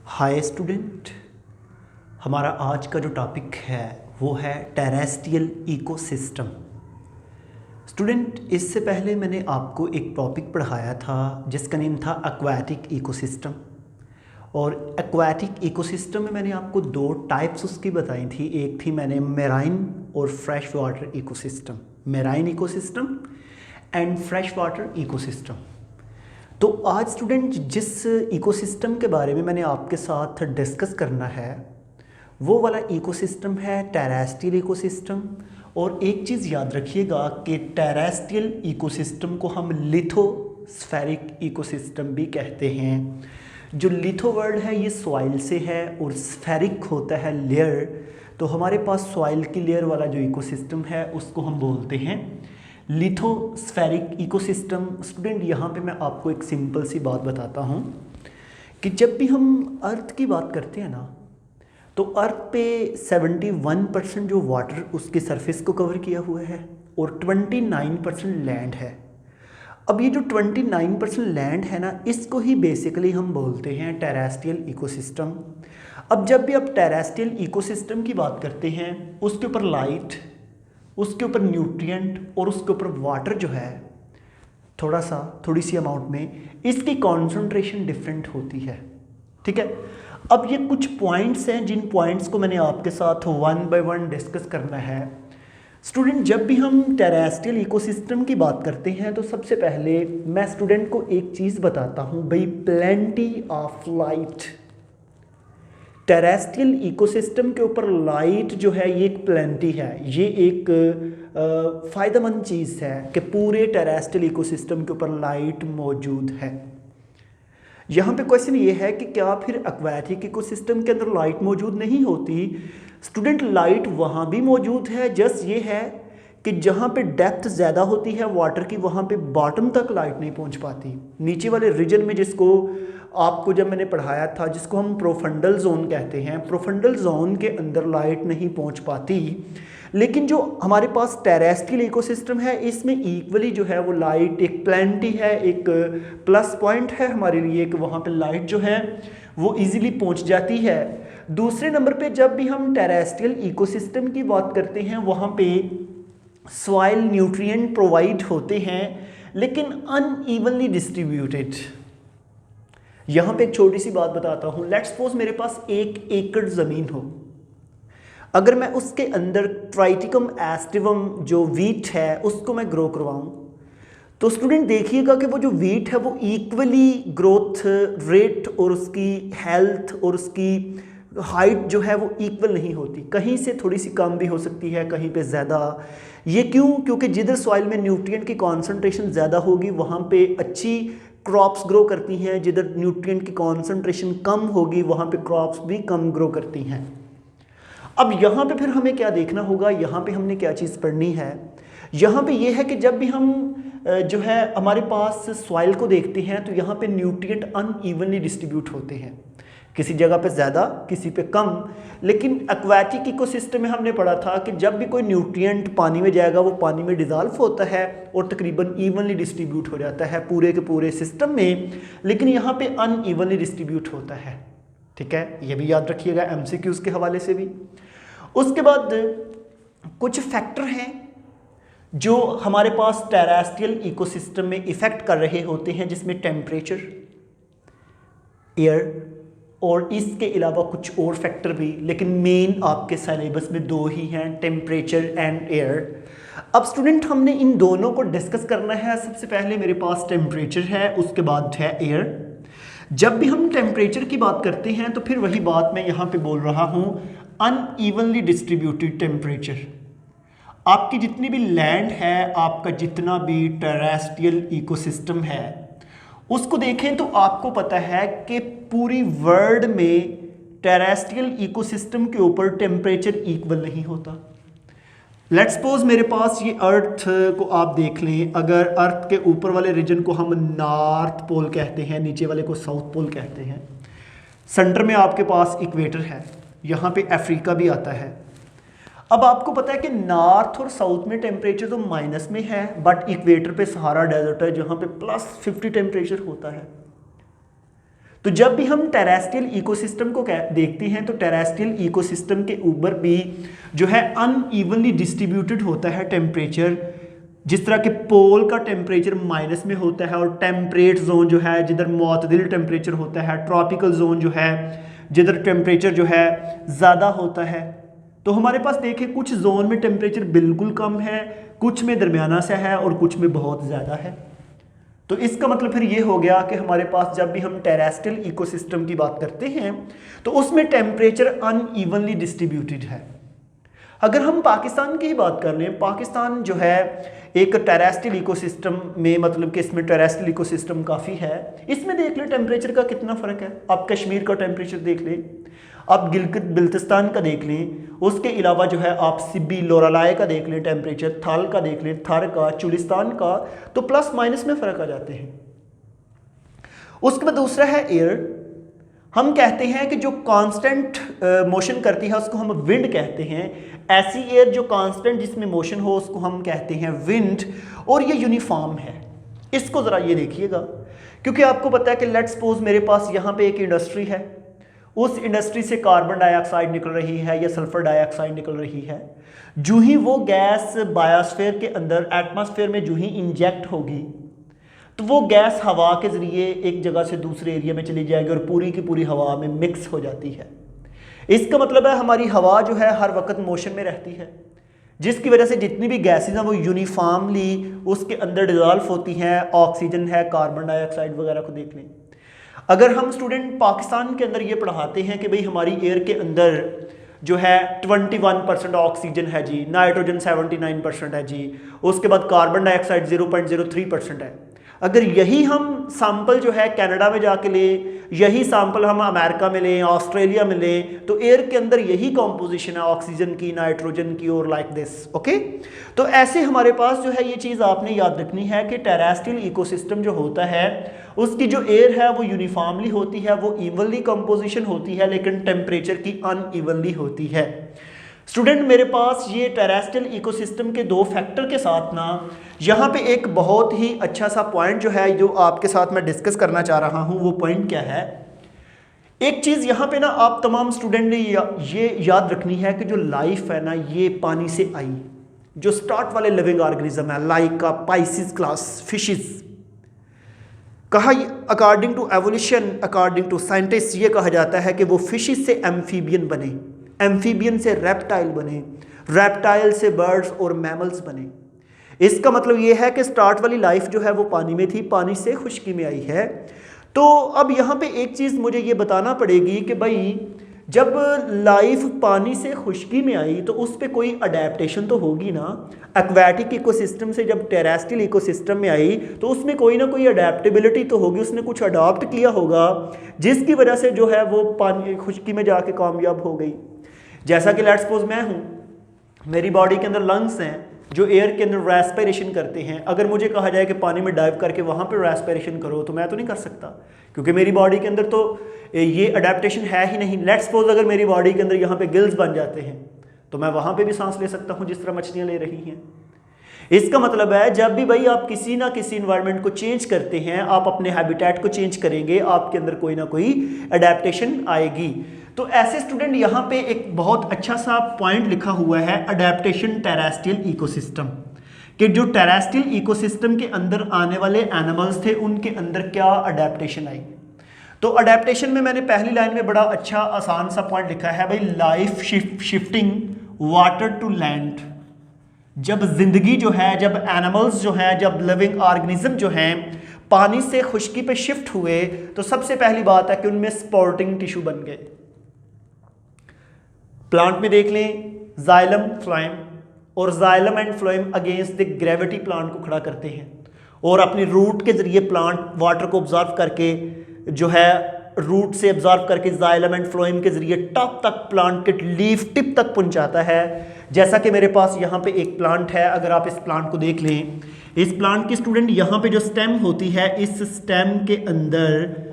Hi student, हमारा आज का जो टॉपिक है वो है टेरेस्ट्रियल इकोसिस्टम। स्टूडेंट, इससे पहले मैंने आपको एक टॉपिक पढ़ाया था जिसका नेम था एक्वाटिक इकोसिस्टम। और एक्वाटिक इकोसिस्टम में मैंने आपको दो टाइप्स उसकी बताई थी। एक थी मैंने मेराइन और fresh water ecosystem, marine ecosystem and fresh water ecosystem. तो आज स्टूडेंट जिस इकोसिस्टम के बारे में मैंने आपके साथ डिस्कस करना है वो वाला इकोसिस्टम है टेरेस्ट्रियल इकोसिस्टम। और एक चीज़ याद रखिएगा कि टेरेस्ट्रियल इकोसिस्टम को हम लिथोस्फेरिक इकोसिस्टम भी कहते हैं। जो लिथो वर्ड है ये सॉइल से है और स्फेरिक होता है लेयर। तो हमारे पास सॉइल की लेयर वाला जो इकोसिस्टम है उसको हम बोलते हैं लिथोस्फेरिक इकोसिस्टम। स्टूडेंट, यहाँ पे मैं आपको एक सिंपल सी बात बताता हूँ कि जब भी हम अर्थ की बात करते हैं ना, तो अर्थ पे 71% जो वाटर उसके सरफेस को कवर किया हुआ है और 29% लैंड है। अब ये जो 29% लैंड है ना, इसको ही बेसिकली हम बोलते हैं टेरेस्ट्रियल इकोसिस्टम। अब जब भी आप टेरेस्ट्रियल इकोसिस्टम की बात करते हैं, उसके ऊपर लाइट, उसके ऊपर न्यूट्रिएंट और उसके ऊपर वाटर जो है थोड़ी सी अमाउंट में, इसकी कॉन्सेंट्रेशन डिफरेंट होती है। ठीक है, अब ये कुछ पॉइंट्स हैं जिन पॉइंट्स को मैंने आपके साथ वन बाय वन डिस्कस करना है। स्टूडेंट, जब भी हम टेरेस्ट्रियल इकोसिस्टम की बात करते हैं तो सबसे पहले मैं स्टूडेंट को एक चीज़ बताता हूँ भाई, plenty of light. Terrestrial ecosystem के ऊपर लाइट जो है ये एक प्लेंटी है, ये एक फ़ायदेमंद चीज़ है कि पूरे टेरेस्ट्रियल इकोसिस्टम के ऊपर लाइट मौजूद है। यहाँ पे क्वेश्चन ये है कि क्या फिर एक्वाटिक इकोसिस्टम के अंदर लाइट मौजूद नहीं होती? स्टूडेंट, लाइट वहाँ भी मौजूद है, जस्ट ये है कि जहाँ पे डेप्थ ज़्यादा होती है वाटर की, वहाँ पे बॉटम तक लाइट नहीं पहुँच पाती। नीचे वाले रीजन में, जिसको आपको जब मैंने पढ़ाया था, जिसको हम प्रोफंडल जोन कहते हैं, प्रोफंडल जोन के अंदर लाइट नहीं पहुँच पाती। लेकिन जो हमारे पास टेरेस्ट्रियल इकोसिस्टम है, इसमें इक्वली जो है वो लाइट एक प्लेंटी है, एक प्लस पॉइंट है हमारे लिए कि वहाँ पे लाइट जो है वो इजीली पहुँच जाती है। दूसरे नंबर पे जब भी हम टेरेस्ट्रियल इकोसिस्टम की बात करते हैं, वहाँ पे सॉइल न्यूट्रिएंट प्रोवाइड होते हैं लेकिन अनइवनली डिस्ट्रीब्यूटेड। यहाँ पे एक छोटी सी बात बताता हूँ। लेट्स सपोज मेरे पास 1 एकड़ ज़मीन हो, अगर मैं उसके अंदर ट्राइटिकम एस्टिवम जो वीट है उसको मैं ग्रो करवाऊँ, तो स्टूडेंट देखिएगा कि वो जो वीट है वो इक्वली ग्रोथ रेट और उसकी हेल्थ और उसकी हाइट जो है वो इक्वल नहीं होती। कहीं से थोड़ी सी कम भी हो सकती है, कहीं पे ज़्यादा। ये क्यों? क्योंकि जिधर सॉइल में न्यूट्रिएंट की कॉन्सेंट्रेशन ज़्यादा होगी वहाँ पे अच्छी क्रॉप्स ग्रो करती हैं, जिधर न्यूट्रिएंट की कॉन्सेंट्रेशन कम होगी वहाँ पे क्रॉप्स भी कम ग्रो करती हैं। अब यहाँ पे फिर हमें क्या देखना होगा, यहाँ पे हमने क्या चीज़ पढ़नी है? यहाँ पे ये है कि जब भी हम जो है हमारे पास सॉइल को देखते हैं तो यहाँ पे न्यूट्रिएंट अनइवनली डिस्ट्रीब्यूट होते हैं, किसी जगह पे ज़्यादा किसी पे कम। लेकिन एक्वाटिक इकोसिस्टम में हमने पढ़ा था कि जब भी कोई न्यूट्रिएंट पानी में जाएगा वो पानी में डिज़ॉल्व होता है और तकरीबन इवनली डिस्ट्रीब्यूट हो जाता है पूरे के पूरे सिस्टम में, लेकिन यहाँ पे अनइवनली डिस्ट्रीब्यूट होता है। ठीक है, ये भी याद रखिएगा एमसीक्यूज़ के हवाले से भी। उसके बाद कुछ फैक्टर हैं जो हमारे पास टेरेस्ट्रियल इकोसिस्टम में इफ़ेक्ट कर रहे होते हैं, जिसमें टेम्परेचर, एयर और इसके अलावा कुछ और फैक्टर भी, लेकिन मेन आपके सिलेबस में 2 ही हैं, टेम्परेचर एंड एयर। अब स्टूडेंट हमने इन दोनों को डिस्कस करना है। सबसे पहले मेरे पास टेम्परेचर है, उसके बाद है एयर। जब भी हम टेम्परेचर की बात करते हैं तो फिर वही बात मैं यहाँ पे बोल रहा हूँ, अनइवनली डिस्ट्रीब्यूटेड टेम्परेचर। आपकी जितनी भी लैंड है, आपका जितना भी टेरेस्ट्रियल इकोसिस्टम है, उसको देखें तो आपको पता है कि पूरी वर्ल्ड में टेरेस्ट्रियल इकोसिस्टम के ऊपर टेम्परेचर इक्वल नहीं होता। लेट्स सपोज मेरे पास ये अर्थ को आप देख लें, अगर अर्थ के ऊपर वाले रीजन को हम नॉर्थ पोल कहते हैं, नीचे वाले को साउथ पोल कहते हैं, सेंटर में आपके पास इक्वेटर है, यहाँ पे अफ्रीका भी आता है। अब आपको पता है कि नॉर्थ और साउथ में टेम्परेचर तो माइनस में है, बट इक्वेटर पे सहारा डेजर्ट है जहाँ पे +50 टेम्परेचर होता है। तो जब भी हम टेरेस्ट्रियल इकोसिस्टम को देखते हैं तो टेरेस्ट्रियल इकोसिस्टम के ऊपर भी जो है अनइवनली डिस्ट्रीब्यूटेड होता है टेम्परेचर। जिस तरह के पोल का टेम्परेचर माइनस में होता है और टेम्परेट जोन जो है जिधर मुतदिल टेम्परेचर होता है, ट्रॉपिकल जोन जो है जिधर टेम्परेचर जो है ज़्यादा होता है। तो हमारे पास देखें कुछ जोन में टेम्परेचर बिल्कुल कम है, कुछ में दरमियाना सा है और कुछ में बहुत ज़्यादा है। तो इसका मतलब फिर ये हो गया कि हमारे पास जब भी हम टेरेस्ट्रियल इकोसिस्टम की बात करते हैं तो उसमें टेम्परेचर अनइवनली डिस्ट्रीब्यूटेड है। अगर हम पाकिस्तान की ही बात कर लें, पाकिस्तान जो है एक टेरेस्ट्रियल इकोसिस्टम में, मतलब कि इसमें टेरेस्ट्रियल इकोसिस्टम काफ़ी है। इसमें देख लें टेम्परेचर का कितना फ़र्क है। आप कश्मीर का टेम्परेचर देख लें, आप गिलगित बिल्तिस्तान का देख लें, उसके अलावा जो है आप सिब्बी लोरालाय का देख लें टेम्परेचर, थाल का देख लें, थर का, चुलिस्तान का, तो प्लस माइनस में फ़र्क आ जाते हैं। उसके बाद दूसरा है एयर। हम कहते हैं कि जो कांस्टेंट मोशन करती है उसको हम विंड कहते हैं। ऐसी एयर जो कांस्टेंट जिसमें मोशन हो उसको हम कहते हैं विंड, और ये यूनिफॉर्म है। इसको ज़रा ये देखिएगा, क्योंकि आपको पता है कि लेट्स सपोज मेरे पास यहाँ पे एक इंडस्ट्री है, उस इंडस्ट्री से कार्बन डाइऑक्साइड निकल रही है या सल्फर डाइऑक्साइड निकल रही है। जो ही वो गैस बायोस्फीयर के अंदर एटमॉस्फेयर में जो ही इंजेक्ट होगी तो वो गैस हवा के ज़रिए एक जगह से दूसरे एरिया में चली जाएगी और पूरी की पूरी हवा में मिक्स हो जाती है। इसका मतलब है हमारी हवा जो है हर वक्त मोशन में रहती है, जिसकी वजह से जितनी भी गैसेज हैं वो यूनिफॉर्मली उसके अंदर डिजॉल्व होती हैं। ऑक्सीजन है, कार्बन डाइऑक्साइड वगैरह को देख लें। अगर हम स्टूडेंट पाकिस्तान के अंदर ये पढ़ाते हैं कि भाई हमारी एयर के अंदर जो है 21% ऑक्सीजन है जी, नाइट्रोजन 79% है जी, उसके बाद कार्बन डाइऑक्साइड 0.03% है। अगर यही हम सैंपल जो है कनाडा में जाके लें, यही सैंपल हम अमेरिका में लें, ऑस्ट्रेलिया में लें, तो एयर के अंदर यही कॉम्पोजिशन है ऑक्सीजन की, नाइट्रोजन की और लाइक दिस। ओके, तो ऐसे हमारे पास जो है ये चीज़ आपने याद रखनी है कि टेरेस्ट्रियल इकोसिस्टम जो होता है उसकी जो एयर है वो यूनिफॉर्मली होती है, वो इवनली कंपोजिशन होती है, लेकिन टेम्परेचर की अनइवनली होती है। स्टूडेंट मेरे पास ये टेरेस्ट्रियल इकोसिस्टम के दो फैक्टर के साथ ना यहाँ पे एक बहुत ही अच्छा सा पॉइंट जो है जो आपके साथ मैं डिस्कस करना चाह रहा हूँ। वो पॉइंट क्या है? एक चीज़ यहाँ पे ना आप तमाम स्टूडेंट ने ये याद रखनी है कि जो लाइफ है ना ये पानी से आई। जो स्टार्ट वाले लिविंग ऑर्गेनिज्म है लाइक का पाइसिस क्लास फिशेस, कहा according to evolution, according to scientist ये कहा जाता है कि वो फिशेस से एम्फीबियन बने, एम्फीबियन से रेप्टाइल बने, रेप्टाइल से बर्ड्स और मैमल्स बने। इसका मतलब ये है कि स्टार्ट वाली लाइफ जो है वो पानी में थी, पानी से खुश्की में आई है। तो अब यहाँ पे एक चीज़ मुझे ये बताना पड़ेगी कि भाई जब लाइफ पानी से खुश्की में आई तो उस पर कोई अडेप्टेशन तो होगी ना। एक्वेटिक इकोसिस्टम से जब टेरेस्ट्रियल इकोसिस्टम में आई तो उसमें कोई ना कोई अडेप्टेबिलिटी तो होगी, उसने कुछ अडॉप्ट किया होगा जिसकी वजह से जो है वो पानी खुश्की में जाके कामयाब हो गई। जैसा कि लेट्स सपोज मैं हूँ, मेरी बॉडी के अंदर लंग्स हैं जो एयर के अंदर रेस्पिरेशन करते हैं। अगर मुझे कहा जाए कि पानी में डाइव करके वहाँ पर रेस्पिरेशन करो तो मैं तो नहीं कर सकता, क्योंकि मेरी बॉडी के अंदर तो ये अडेप्टेशन है ही नहीं। लेट्स सपोज अगर मेरी बॉडी के अंदर यहाँ पे गिल्स बन जाते हैं तो मैं वहाँ पे भी सांस ले सकता हूँ जिस तरह मछलियाँ ले रही हैं। इसका मतलब है जब भी भाई आप किसी ना किसी इन्वायरमेंट को चेंज करते हैं, आप अपने हैबिटेट को चेंज करेंगे, आपके अंदर कोई ना कोई अडेप्टेशन आएगी। तो ऐसे स्टूडेंट यहाँ पे एक बहुत अच्छा सा पॉइंट लिखा हुआ है अडेप्टेशन टेरेस्ट्रियल इकोसिस्टम, कि जो टेरेस्ट्रियल इकोसिस्टम के अंदर आने वाले एनिमल्स थे उनके अंदर क्या अडेप्टेशन आई। तो अडेप्टेशन में मैंने पहली लाइन में बड़ा अच्छा आसान सा पॉइंट लिखा है भाई, life shifting water to land. जब जिंदगी जो है, जब एनिमल्स जो हैं, जब लिविंग ऑर्गेनिज्म जो हैं पानी से खुश्की पे शिफ्ट हुए तो सबसे पहली बात है कि उनमें स्पोर्टिंग टिश्यू बन गए। प्लांट में देख लें जाइलम फ्लोएम, और xylem and phloem against the gravity plant को खड़ा करते हैं और अपनी रूट के जरिए प्लांट वाटर को ऑब्जर्व करके जो है रूट से ऑब्जर्व करके जाइलम एंड फ्लोएम के जरिए टॉप तक प्लांट के लीफ टिप तक पहुंचाता है। जैसा कि मेरे पास यहाँ पे एक प्लांट है, अगर आप इस प्लांट को देख लें, इस प्लांट की स्टूडेंट यहाँ पे जो स्टेम होती है, इस स्टेम के अंदर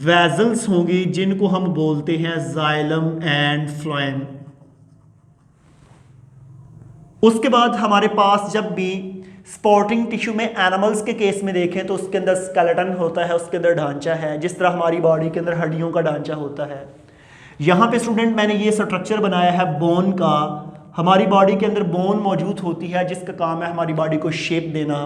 वेजल्स होंगी जिनको हम बोलते हैं जाइलम एंड फ्लोएम। उसके बाद हमारे पास जब भी स्पोर्टिंग टिश्यू में एनिमल्स के केस में देखें तो उसके अंदर स्केलेटन होता है, उसके अंदर ढांचा है, जिस तरह हमारी बॉडी के अंदर हड्डियों का ढांचा होता है। यहाँ पे स्टूडेंट मैंने ये स्ट्रक्चर बनाया है बोन का। हमारी बॉडी के अंदर बोन मौजूद होती है जिसका काम है हमारी बॉडी को शेप देना,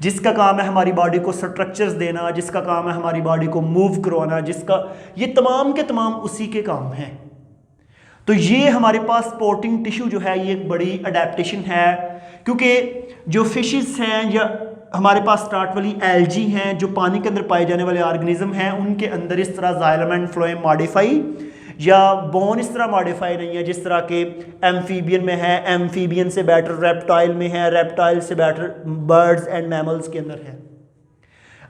जिसका काम है हमारी बॉडी को स्ट्रक्चर्स देना, जिसका काम है हमारी बॉडी को मूव करवाना, जिसका ये तमाम के तमाम उसी के काम हैं। तो ये हमारे पास स्पोर्टिंग टिश्यू जो है ये एक बड़ी अडेप्टेशन है, क्योंकि जो फिशेस हैं या हमारे पास स्टार्ट वाली एल्जी हैं जो पानी के अंदर पाए जाने वाले ऑर्गेनिज्म हैं, उनके अंदर इस तरह जाइलम एंड फ्लोएम मॉडिफाई या बोन इस तरह मॉडिफाई नहीं है जिस तरह के एम्फीबियन में है, एम्फीबियन से बेटर रेप्टाइल में है, रेप्टाइल से बेटर बर्ड्स एंड मैमल्स के अंदर है।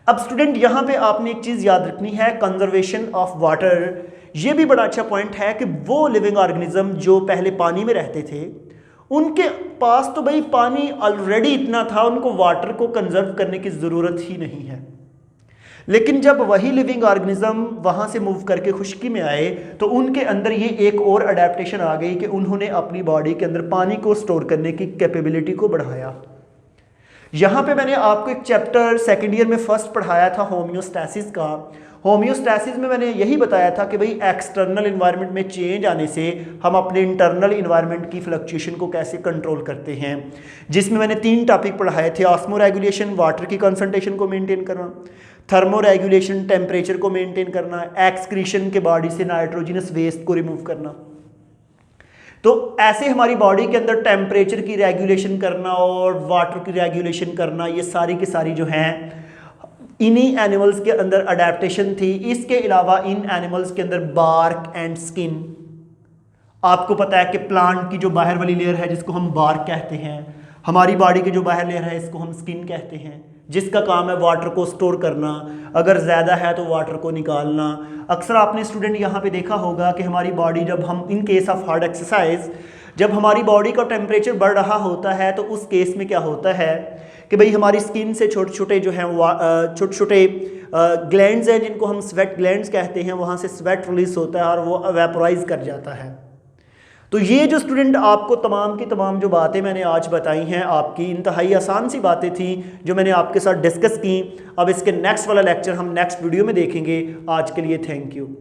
अब स्टूडेंट यहाँ पे आपने एक चीज़ याद रखनी है, कंजर्वेशन ऑफ वाटर। ये भी बड़ा अच्छा पॉइंट है कि वो लिविंग ऑर्गेनिज्म जो पहले पानी में रहते थे उनके पास तो भाई पानी ऑलरेडी इतना था, उनको वाटर को कंजर्व करने की ज़रूरत ही नहीं है। लेकिन जब वही लिविंग ऑर्गेनिज्म वहाँ से मूव करके खुश्की में आए तो उनके अंदर ये एक और अडेप्टेशन आ गई कि उन्होंने अपनी बॉडी के अंदर पानी को स्टोर करने की कैपेबिलिटी को बढ़ाया। यहाँ पे मैंने आपको एक चैप्टर सेकेंड ईयर में फर्स्ट पढ़ाया था होम्योस्टैसिस का। होम्योस्टैसिस में मैंने यही बताया था कि भाई एक्सटर्नल इन्वायरमेंट में चेंज आने से हम अपने इंटरनल इन्वायरमेंट की फ्लक्चुएशन को कैसे कंट्रोल करते हैं, जिसमें मैंने 3 टॉपिक पढ़ाए थे। ऑस्मो रेगुलेशन, वाटर की कंसंट्रेशन को मेंटेन करना, थर्मो रेगुलेशन, टेम्परेचर को मेंटेन करना, एक्सक्रीशन के बॉडी से नाइट्रोजिनस वेस्ट को रिमूव करना। तो ऐसे हमारी बॉडी के अंदर टेम्परेचर की रेगुलेशन करना और वाटर की रेगुलेशन करना, ये सारी की सारी जो हैं इन्हीं एनिमल्स के अंदर अडेप्टेशन थी। इसके अलावा इन एनिमल्स के अंदर बार्क एंड स्किन, आपको पता है कि प्लांट की जो बाहर वाली लेयर है जिसको हम बार्क कहते हैं, हमारी बॉडी की जो बाहर लेयर है इसको हम स्किन कहते हैं, जिसका काम है वाटर को स्टोर करना, अगर ज़्यादा है तो वाटर को निकालना। अक्सर आपने स्टूडेंट यहाँ पे देखा होगा कि हमारी बॉडी जब हम in case of hard exercise जब हमारी बॉडी का टेम्परेचर बढ़ रहा होता है तो उस केस में क्या होता है कि भाई हमारी स्किन से छोटे छोटे जो हैं छोटे छोटे ग्लैंड्स हैं जिनको हम स्वेट ग्लैंड्स कहते हैं, वहाँ से स्वेट रिलीज होता है और वो वेपोराइज कर जाता है। तो ये जो स्टूडेंट आपको तमाम की तमाम जो बातें मैंने आज बताई हैं आपकी इंतहाई आसान सी बातें थी जो मैंने आपके साथ डिस्कस की। अब इसके नेक्स्ट वाला लेक्चर हम नेक्स्ट वीडियो में देखेंगे। आज के लिए थैंक यू।